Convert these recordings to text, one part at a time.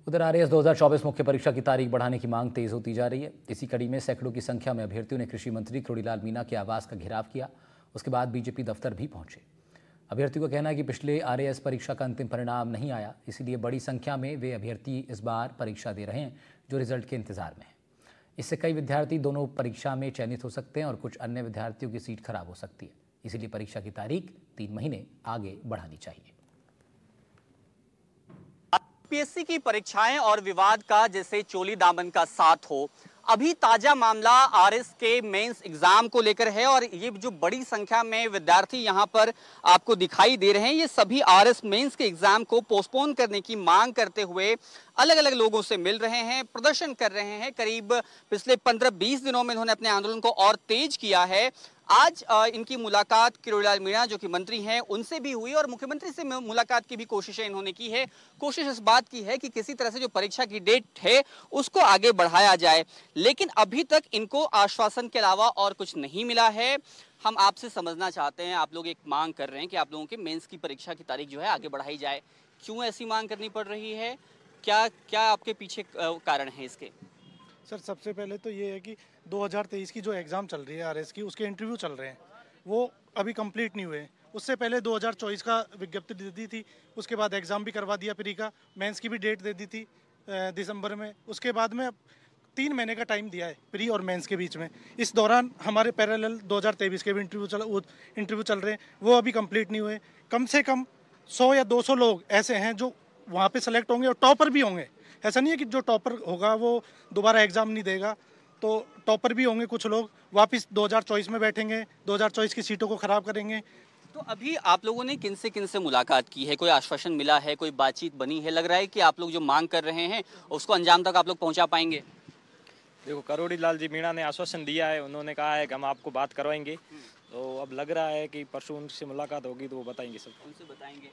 उधर आरएएस 2024 मुख्य परीक्षा की तारीख बढ़ाने की मांग तेज होती जा रही है। इसी कड़ी में सैकड़ों की संख्या में अभ्यर्थियों ने कृषि मंत्री क्रोड़ीलाल मीणा के आवास का घेराव किया। उसके बाद बीजेपी दफ्तर भी पहुंचे। अभ्यर्थियों का कहना है कि पिछले आरएएस परीक्षा का अंतिम परिणाम नहीं आया, इसीलिए बड़ी संख्या में वे अभ्यर्थी इस बार परीक्षा दे रहे हैं, जो रिजल्ट के इंतजार में है। इससे कई विद्यार्थी दोनों परीक्षा में चयनित हो सकते हैं और कुछ अन्य विद्यार्थियों की सीट खराब हो सकती है। इसीलिए परीक्षा की तारीख 3 महीने आगे बढ़ानी चाहिए। यूपीएससी की परीक्षाएं और विवाद का जैसे चोली दामन का साथ हो, अभी ताजा मामला आरएस के मेंस एग्जाम को लेकर है और ये जो बड़ी संख्या में विद्यार्थी यहां पर आपको दिखाई दे रहे हैं, ये सभी आरएस मेंस के एग्जाम को पोस्टपोन करने की मांग करते हुए अलग अलग लोगों से मिल रहे हैं, प्रदर्शन कर रहे हैं। करीब पिछले 15-20 दिनों में इन्होंने अपने आंदोलन को और तेज किया है। आज इनकी मुलाकात क्रोड़ीलाल मीणा जो कि मंत्री हैं उनसे भी हुई और मुख्यमंत्री से मुलाकात की भी कोशिशें इन्होंने की है। कोशिश इस बात की है कि किसी तरह से जो परीक्षा की डेट है उसको आगे बढ़ाया जाए, लेकिन अभी तक इनको आश्वासन के अलावा और कुछ नहीं मिला है। हम आपसे समझना चाहते हैं, आप लोग एक मांग कर रहे हैं कि आप लोगों के मेंस की परीक्षा की तारीख जो है आगे बढ़ाई जाए। क्यों ऐसी मांग करनी पड़ रही है? क्या क्या आपके पीछे कारण है इसके? सर, सबसे पहले तो ये है कि 2023 की जो एग्ज़ाम चल रही है आरएस की, उसके इंटरव्यू चल रहे हैं, वो अभी कंप्लीट नहीं हुए। उससे पहले 2024 का विज्ञप्ति दे दी थी, उसके बाद एग्ज़ाम भी करवा दिया प्री का, मेंस की भी डेट दे दी थी दिसंबर में। उसके बाद में 3 महीने का टाइम दिया है प्री और मेंस के बीच में। इस दौरान हमारे पैरेलल 2023 के भी इंटरव्यू चल रहे हैं, वो अभी कंप्लीट नहीं हुए। कम से कम 100 या 200 लोग ऐसे हैं जो वहाँ पे सेलेक्ट होंगे और टॉपर भी होंगे। ऐसा नहीं है कि जो टॉपर होगा वो दोबारा एग्ज़ाम नहीं देगा, तो टॉपर भी होंगे कुछ लोग, वापस 2024 में बैठेंगे, 2024 की सीटों को ख़राब करेंगे। तो अभी आप लोगों ने किन से मुलाकात की है? कोई आश्वासन मिला है? कोई बातचीत बनी है? लग रहा है कि आप लोग जो मांग कर रहे हैं उसको अंजाम तक आप लोग पहुंचा पाएंगे? देखो, क्रोड़ीलाल जी मीणा ने आश्वासन दिया है, उन्होंने कहा है कि हम आपको बात करवाएंगे। तो अब लग रहा है कि परसों उनसे मुलाकात होगी तो वो बताएंगे सब। उनसे बताएंगे।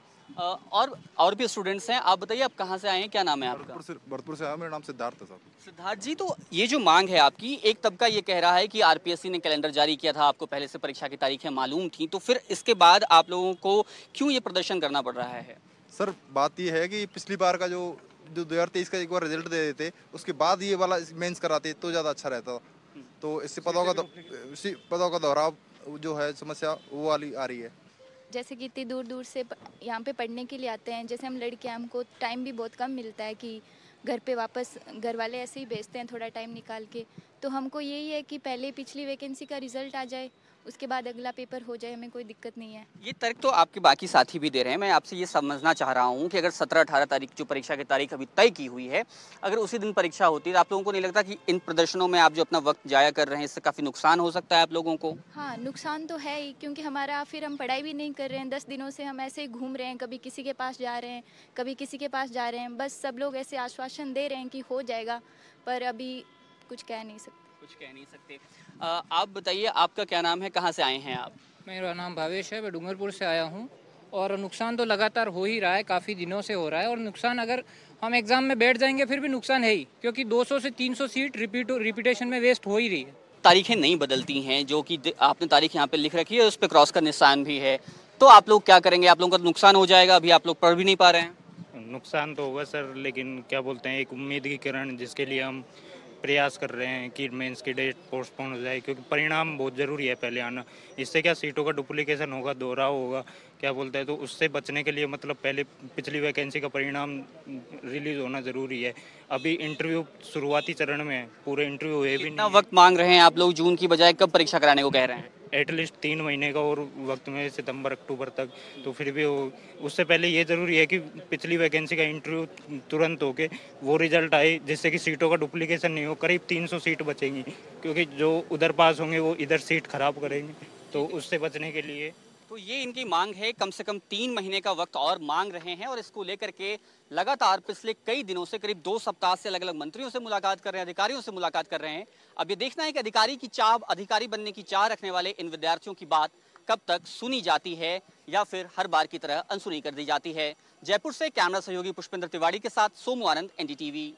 और भी स्टूडेंट्स हैं, आप बताइए आप कहाँ से आए हैं, क्या नाम है आपका? भरतपुर से आया, मेरा नाम सिद्धार्थ है साहब। सिद्धार्थ जी, तो ये जो मांग है आपकी, एक तबका ये कह रहा है कि आरपीएससी ने कैलेंडर जारी किया था, आपको पहले से परीक्षा की तारीखें मालूम थी, तो फिर इसके बाद आप लोगों को क्यों ये प्रदर्शन करना पड़ रहा है? सर, बात ये है कि पिछली बार का जो 2023 का एक बार रिजल्ट दे देते, उसके बाद ये वाला मेंस कराते तो ज़्यादा अच्छा रहता। तो इससे पदों का दोहराव जो है समस्या वो वाली आ रही है। जैसे कि इतनी दूर दूर से यहाँ पे पढ़ने के लिए आते हैं, जैसे हम लड़के हैं, हमको टाइम भी बहुत कम मिलता है कि घर पे वापस घर वाले ऐसे ही भेजते हैं थोड़ा टाइम निकाल के। तो हमको यही है कि पहले पिछली वैकेंसी का रिजल्ट आ जाए, उसके बाद अगला पेपर हो जाए, हमें कोई दिक्कत नहीं है। ये तर्क तो आपके बाकी साथी भी दे रहे हैं। मैं आपसे ये समझना चाह रहा हूँ कि अगर 17-18 तारीख जो परीक्षा की तारीख अभी तय की हुई है, अगर उसी दिन परीक्षा होती तो आप लोगों को नहीं लगता कि इन प्रदर्शनों में आप जो अपना वक्त जाया कर रहे हैं इससे काफ़ी नुकसान हो सकता है आप लोगों को? हाँ, नुकसान तो है ही, क्योंकि हमारा फिर हम पढ़ाई भी नहीं कर रहे हैं। 10 दिनों से हम ऐसे ही घूम रहे हैं, कभी किसी के पास जा रहे हैं, कभी किसी के पास जा रहे हैं। बस सब लोग ऐसे आश्वासन दे रहे हैं कि हो जाएगा, पर अभी कुछ कह नहीं सकते। आप बताइए, आपका क्या नाम है, कहाँ से आए हैं आप? मेरा नाम भावेश है, मैं डूंगरपुर से आया हूँ। और नुकसान तो लगातार हो ही रहा है, काफ़ी दिनों से हो रहा है। और नुकसान अगर हम एग्ज़ाम में बैठ जाएंगे फिर भी नुकसान है ही, क्योंकि 200 से 300 सीट रिपीटेशन में वेस्ट हो ही रही है। तारीखें नहीं बदलती हैं, जो कि आपने तारीख यहाँ पे लिख रखी है, उस पर क्रॉस का निशान भी है, तो आप लोग क्या करेंगे? आप लोगों का नुकसान हो जाएगा, अभी आप लोग पढ़ भी नहीं पा रहे हैं। नुकसान तो होगा सर, लेकिन क्या बोलते हैं, एक उम्मीद की किरण जिसके लिए हम प्रयास कर रहे हैं कि मेंस की डेट पोस्टपोन हो जाए, क्योंकि परिणाम बहुत ज़रूरी है पहले आना। इससे क्या सीटों का डुप्लीकेशन होगा, दोहराव होगा, क्या बोलते हैं, तो उससे बचने के लिए मतलब पहले पिछली वैकेंसी का परिणाम रिलीज़ होना ज़रूरी है। अभी इंटरव्यू शुरुआती चरण में है, पूरे इंटरव्यू हुए भी नहीं। वक्त मांग रहे हैं आप लोग, जून की बजाय कब परीक्षा कराने को कह रहे हैं? एटलीस्ट 3 महीने का और वक्त में, सितंबर अक्टूबर तक। तो फिर भी उससे पहले ये ज़रूरी है कि पिछली वैकेंसी का इंटरव्यू तुरंत होके वो रिजल्ट आए, जिससे कि सीटों का डुप्लीकेशन नहीं हो। करीब 300 सीट बचेंगी, क्योंकि जो उधर पास होंगे वो इधर सीट खराब करेंगे, तो उससे बचने के लिए तो ये इनकी मांग है। कम से कम 3 महीने का वक्त और मांग रहे हैं और इसको लेकर के लगातार पिछले कई दिनों से, करीब 2 सप्ताह से अलग अलग मंत्रियों से मुलाकात कर रहे हैं, अधिकारियों से मुलाकात कर रहे हैं। अब ये देखना है कि अधिकारी बनने की चाह रखने वाले इन विद्यार्थियों की बात कब तक सुनी जाती है या फिर हर बार की तरह अनसुनी कर दी जाती है। जयपुर से कैमरा सहयोगी पुष्पेंद्र तिवारी के साथ सोमू आनंद, एनडीटीवी।